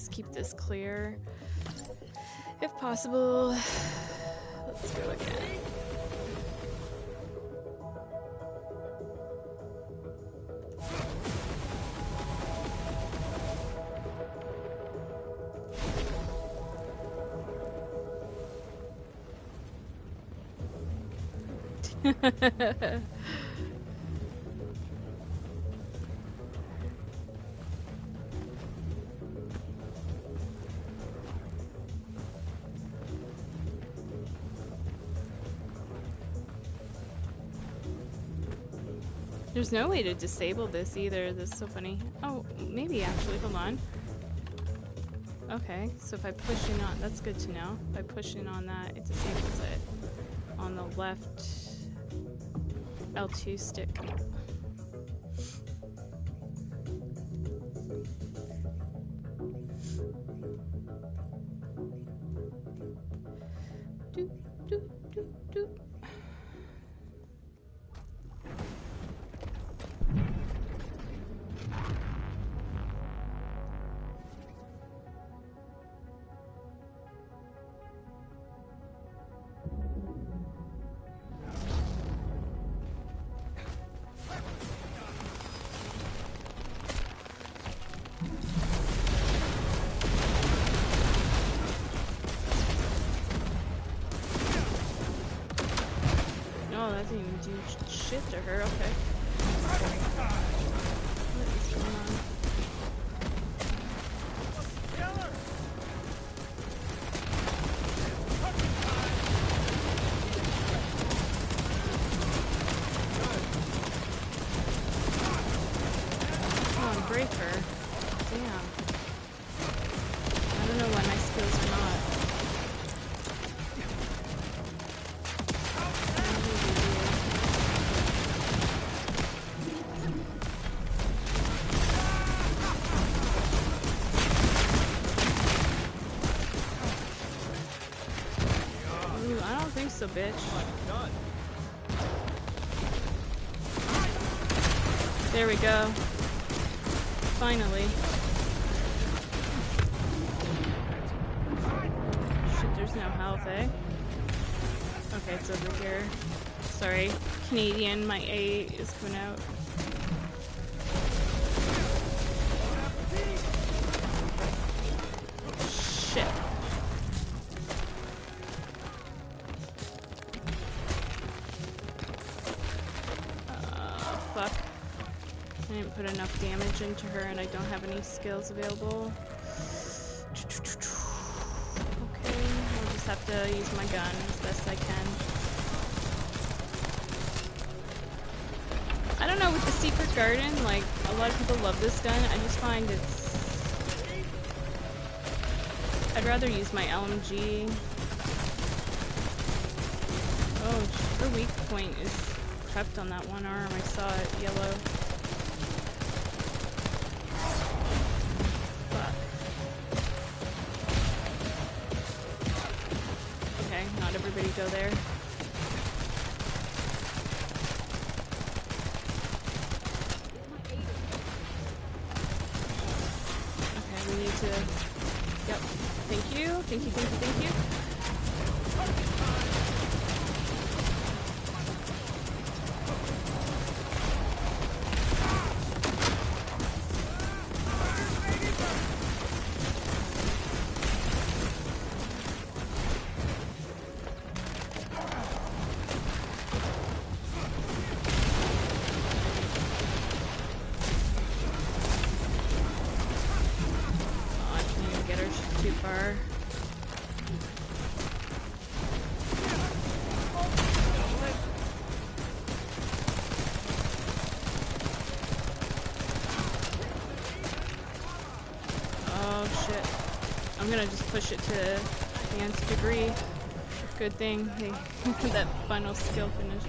Keep this clear if possible. Let's go again. There's no way to disable this either. That's so funny. Oh, maybe actually. Hold on. Okay, so if I push in on, that's good to know. If I push in on that, it disables it on the left L2 stick. Doop, doop, doop, doop. Oh, that didn't even do shit to her. Okay. What is going on? Come on, break her. Damn. I don't know why my skills are not. so, bitch. There we go. Finally. Shit, there's no health, eh? Okay, it's over here. Sorry, Canadian, my A is coming out. Shit. Fuck. I didn't put enough damage into her and I don't have any skills available. Okay, I'll just have to use my gun as best I can. I don't know, with the Secret Garden, like, a lot of people love this gun. I just find I'd rather use my LMG. Oh, her weak point is prepped on that one arm. I saw it, yellow. Fuck. Okay, not everybody go there. Okay, we need to... Yep. Thank you, thank you, thank you, thank you. I'm gonna just push it to the nth degree. Good thing they that final skill finish.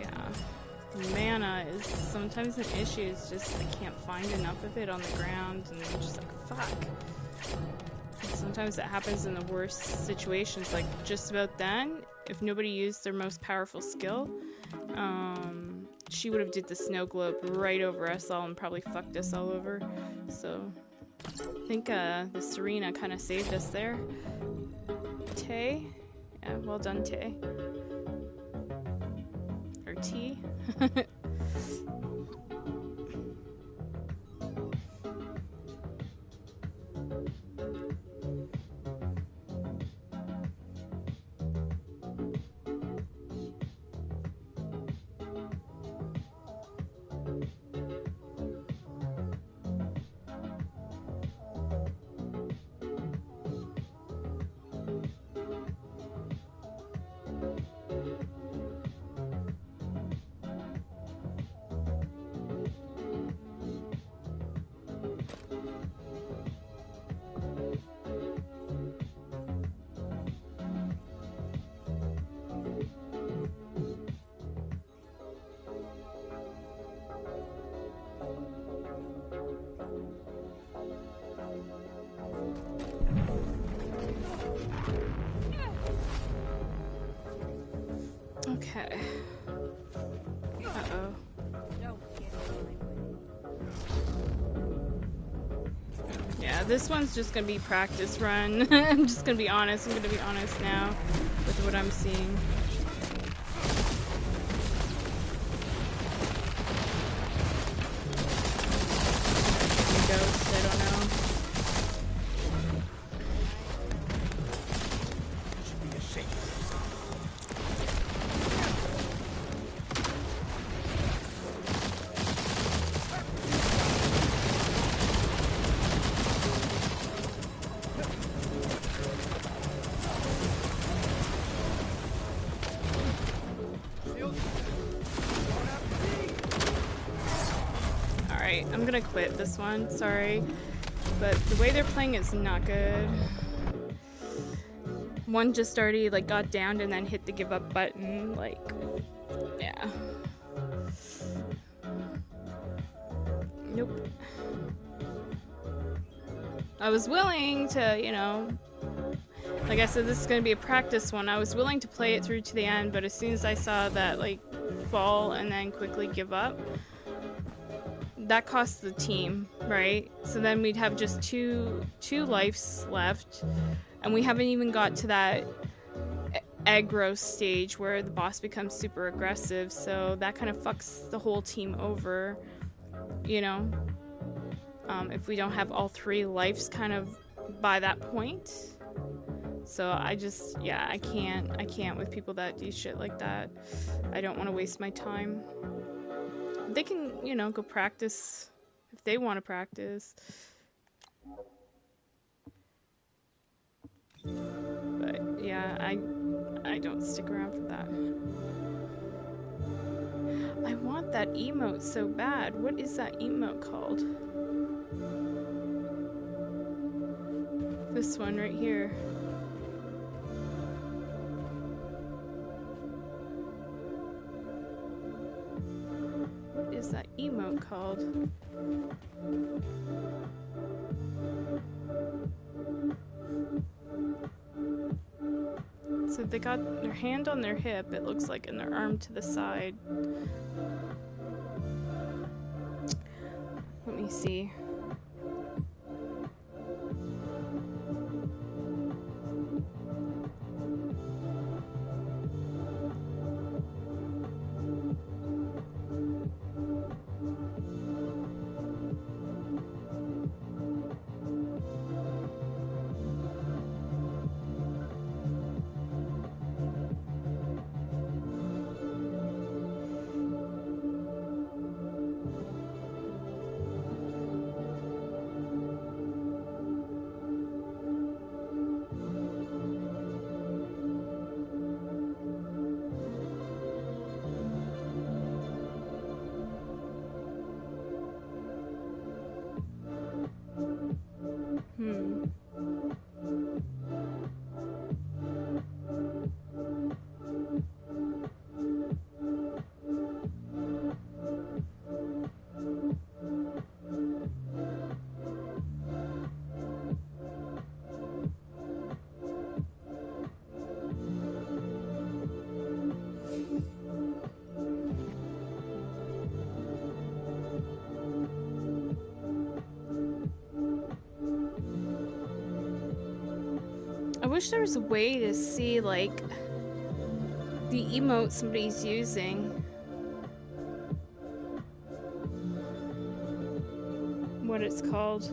Yeah, mana is sometimes an issue. It's just I can't find enough of it on the ground, and I'm just like fuck. And sometimes that happens in the worst situations. Like just about then, if nobody used their most powerful skill, she would have did the snow globe right over us all and probably fucked us all over. So I think the Serena kind of saved us there. Tay, yeah, well done, Tay. Or T. Okay. Uh-oh. Yeah, this one's just gonna be practice run. I'm just gonna be honest. I'm gonna be honest now with what I'm seeing. Ghost, I don't know. I'm gonna quit this one, sorry, but the way they're playing is not good. One just already like got downed and then hit the give up button, like, yeah. Nope. I was willing to, you know, like I said, this is going to be a practice one. I was willing to play it through to the end, but as soon as I saw that, like, fall and then quickly give up, that costs the team, right? So then we'd have just two lives left, and we haven't even got to that aggro stage where the boss becomes super aggressive, so that kind of fucks the whole team over, you know, if we don't have all 3 lives kind of by that point. So I just, yeah, I can't with people that do shit like that. I don't want to waste my time. They can, you know, go practice if they want to practice. But yeah, I don't stick around for that. I want that emote so bad. What is that emote called? This one right here. What is that emote called? So they got their hand on their hip, it looks like, and their arm to the side. Let me see. I wish there was a way to see, like, the emote somebody's using. What it's called.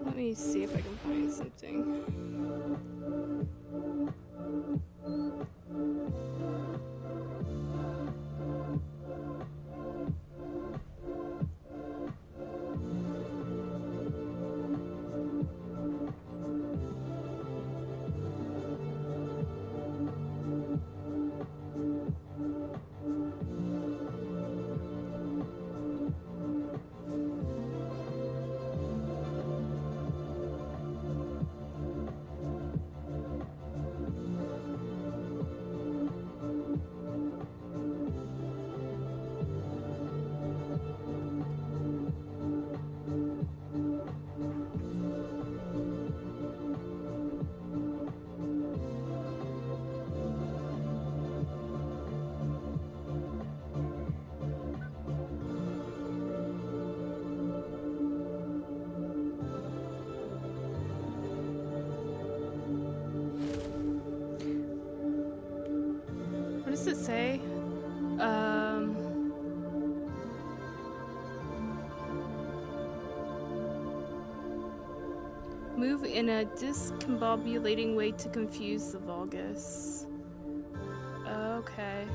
Let me see if I can find something. does it say? Move in a discombobulating way to confuse the Vulgus. Okay.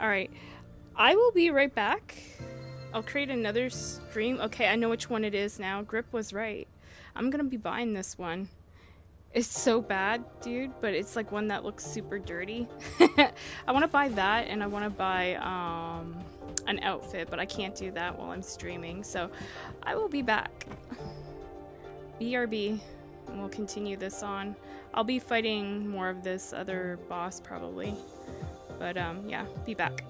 Alright. I will be right back. I'll create another stream. Okay, I know which one it is now. Grip was right. I'm gonna be buying this one. It's so bad, dude, but it's like one that looks super dirty. I want to buy that, and I want to buy an outfit, but I can't do that while I'm streaming, so I will be back. BRB, and we'll continue this on. I'll be fighting more of this other boss probably, but yeah, be back.